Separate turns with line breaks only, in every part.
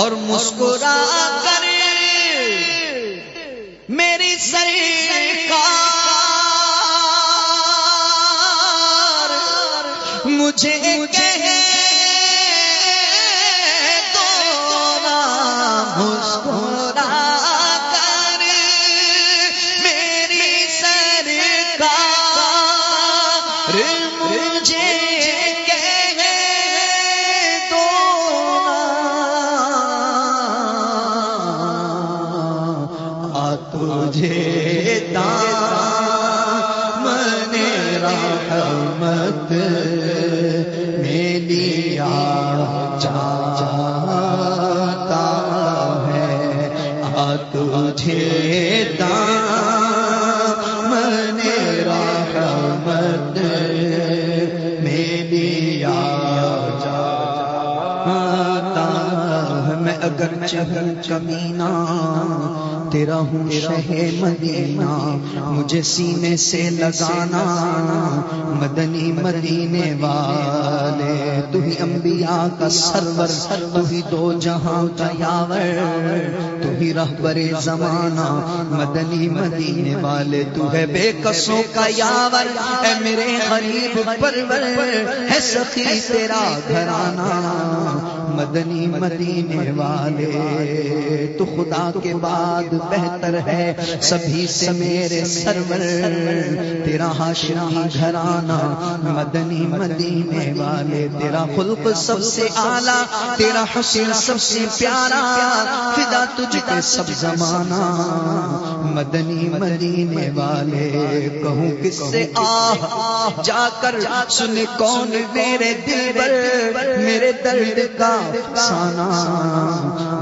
اور مسکرا کر میری سرکار مجھے کہے تو نا، مسکرا کر میری سرکار مجھے تجھے دامن رحمت میں لیا جاتا ہے، تجھے دامن رحمت میں لیا جاتا ہے۔ میں اگرچہ ہوں کمینہ تیرا ہوں شہ مدینہ، مجھے سینے سے لگانا مدنی مدینے والے، تو ہی انبیاء کا سرور، تو ہی دو جہاں کا یاور، تو ہی رہبر زمانہ مدنی مدینے والے، تو ہے بے کسوں کا یاور، اے میرے غریب پرور، ہے سخی تیرا گھرانہ مدنی مدینے والے، تو خدا کے بعد بہتر ہے سبھی سے میرے سرور، تیرا ہاشمی گھرانہ مدنی مدینے والے، تیرا خلق سب سے اعلیٰ، تیرا حسن سب سے پیارا، فدا تجھ پہ سب زمانہ مدنی مدینے والے، کہوں کس سے آہ جا کر سن کون میرے دل پر میرے درد کا افسانہ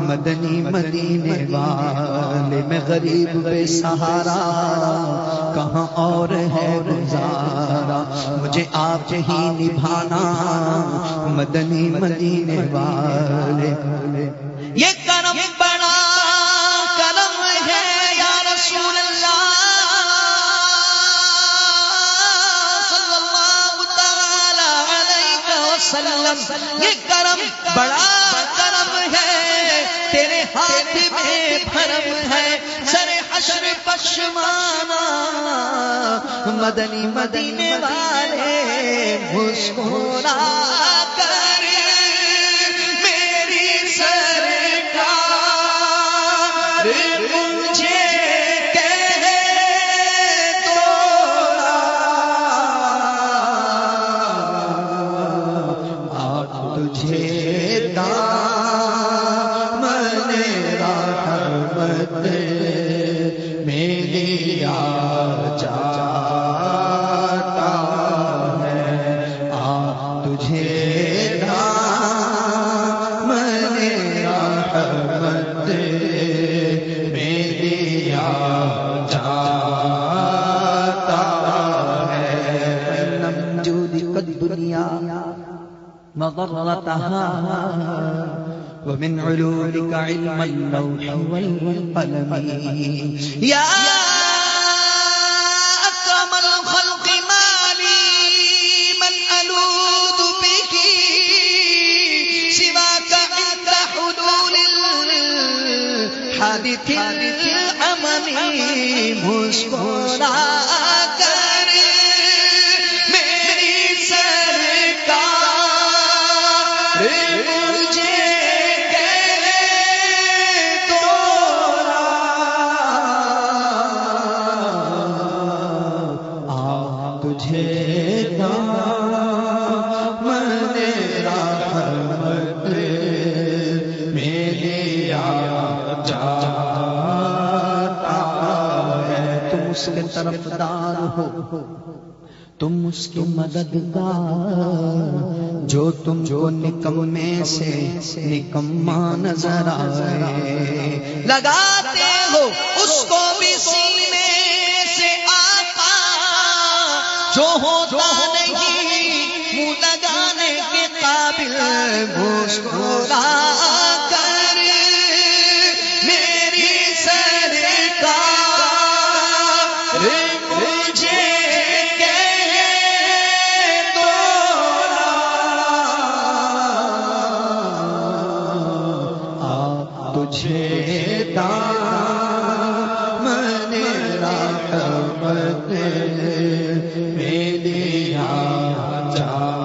مدنی مدینے والے، میں غریب بے سہارا کہاں اور ہے گزارا، مجھے آپ ہی نبھانا مدنی مدینے والے، یہ کرم بڑا کرم ہے یا رسول اللہ صلی اللہ تعالی علیہ وسلم، یہ کرم بڑا کرم ہے، تیرے ہاتھ میں بھرم ہے، سر حشر پشمانا مدنی مدینے والے، مسکرا کر میری سرکار مجھے کہے تو آپ تجھے دامن رحمت میں لیا جاتا ہے، تجھے دامن رحمت میں لیا جاتا ہے، من جودک الدنیا مغرتها ومن علومك علم اللوح والقلم، يا أكرم الخلق ما لي من ألوذ به سواك عند حلول الحادث الأمم، مسکرا کر میری سرکار مجھے تجھے دامن رحمت میں لیا جاتا ہے، تم اس کے طرفدار ہو، تم اس کی مددگار، جو تم کو نکمے سے نکما نظر آئے، لگاتے ہو اس کو بھی سینے سے آقا، جو ہوتا نہیں منہ لگانے کے قابل، مسکرا کر میری سرکار مجھے کہے تو نا، تجھے دامن رحمت میں لیا جا